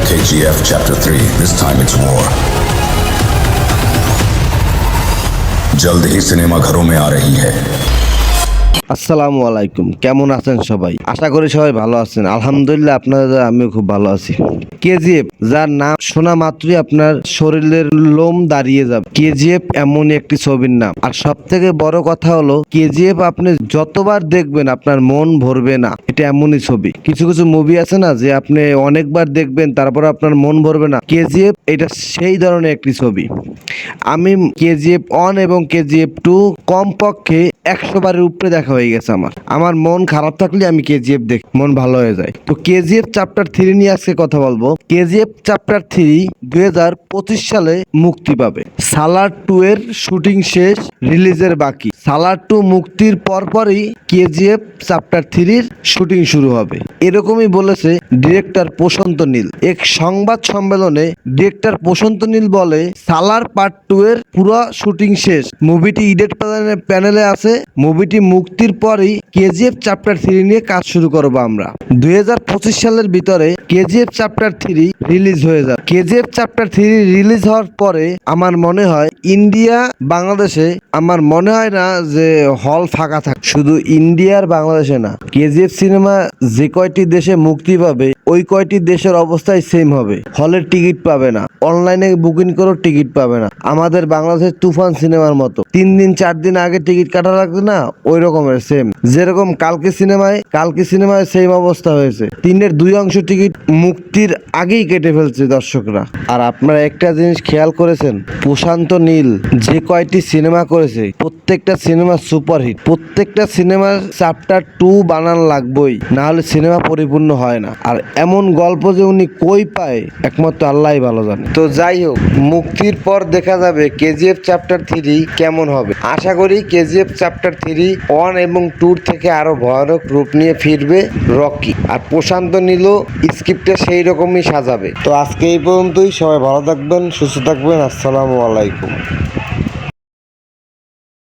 KGF Chapter 3. This time it's war. जल्द ही cinema घरों में आ रही है। আসসালামু আলাইকুম, কেমন আছেন সবাই? আশা করি সবাই ভালো আছেন। আলহামদুলিল্লাহ, আপনাদের আমিও খুব ভালো আছি। কেজিএফ, যার নাম শোনা মাত্রই আপনার শরীরের লোম দাঁড়িয়ে যাবে। কেজিএফ এমনই একটি ছবির নাম। আর সব থেকে বড় কথা হলো, কেজিএফ আপনি যতবার দেখবেন আপনার মন ভরবে না। এটা এমনই ছবি। কিছু কিছু মুভি আছে না, যে আপনি অনেকবার দেখবেন তারপর আপনার মন ভরবে না। কেজিএফ এটা সেই ধরনের একটি ছবি। আমি কেজিএফ 1 এবং কেজিএফ 2 কমপক্ষে 100 বারের উপরে দেখা হয়ে গেছে। আমার মন খারাপ থাকলে আমি কেজিএফ দেখি, মন ভালো হয়ে যায়। তো কেজিএফ চ্যাপ্টার 3 নিয়ে আজকে কথা বলবো। কেজিএফ চ্যাপ্টার 3 2025 সালে মুক্তি পাবে। সালার 2 এর শুটিং শেষ, রিলিজের বাকি। সালার 2 মুক্তির পরপরই কেজিএফ চ্যাপ্টার 3 এর শুটিং শুরু হবে, এরকমই বলেছে ডিরেক্টর প্রশান্ত নীল। এক সংবাদ সম্মেলনে ডিরেক্টর প্রশান্ত নীল বলে, সালার পার্ট 2 এর পুরো শুটিং শেষ, মুভিটি ইডিট প্যানেলে আছে। মুভিটি মুক্তির পরেই কেজিএফ চ্যাপ্টার 3 নিয়ে কাজ শুরু করব আমরা। 2025 সালের ভিতরে কেজিএফ চ্যাপ্টার 3 রিলিজ হয়ে যাবে। কেজিএফ চ্যাপ্টার 3 রিলিজ হওয়ার পরে আমার মনে হয় ইন্ডিয়া বাংলাদেশে, আমার মনে হয় না যে হল ফাঁকা থাকে। শুধু ইন্ডিয়ার বাংলাদেশে না, কেজিএফ সিনেমা যে কয়টি দেশে মুক্তি পাবে ওই কয়টি দেশের অবস্থায় সেম হবে। হলের টিকিট পাবে না, অনলাইনে বুকিং করে টিকিট পাবে না। আমাদের বাংলাদেশের তুফান সিনেমার মতো 3 দিন 4 দিন আগে টিকিট কাটা লাগবে না, ওই রকমের সেম। যেরকম কালকে সিনেমায় সেম অবস্থা হয়েছে। 3-এর 2 অংশ টিকিট মুক্তির আগেই কেটে ফেলছে দর্শকরা। আর আপনারা একটা জিনিস খেয়াল করেছেন, প্রশান্ত নীল যে কয়টি সিনেমা করেছে প্রত্যেকটা সিনেমা সুপারহিট। প্রত্যেকটা সিনেমার চ্যাপ্টার 2 বানান লাগবেই, না হলে সিনেমা পরিপূর্ণ হয় না। আর এমন গল্প যে উনি কই পায় একমাত্র আল্লাহই ভালো জানে। তো যাই হোক, মুক্তির পর দেখা যাবে কেজিএফ চ্যাপ্টার 3 কেমন হবে। আশা করি কেজিএফ চ্যাপ্টার 3 1 এবং 2 থেকে আরো ভয়ানক রূপ নিয়ে ফিরবে রকি। আর প্রশান্ত নীলও স্ক্রিপ্টে সেই রকমই সাজাবে। তো আজকে এই পর্যন্তই। সবাই ভালো থাকবেন, সুস্থ থাকবেন। আসসালামু আলাইকুম।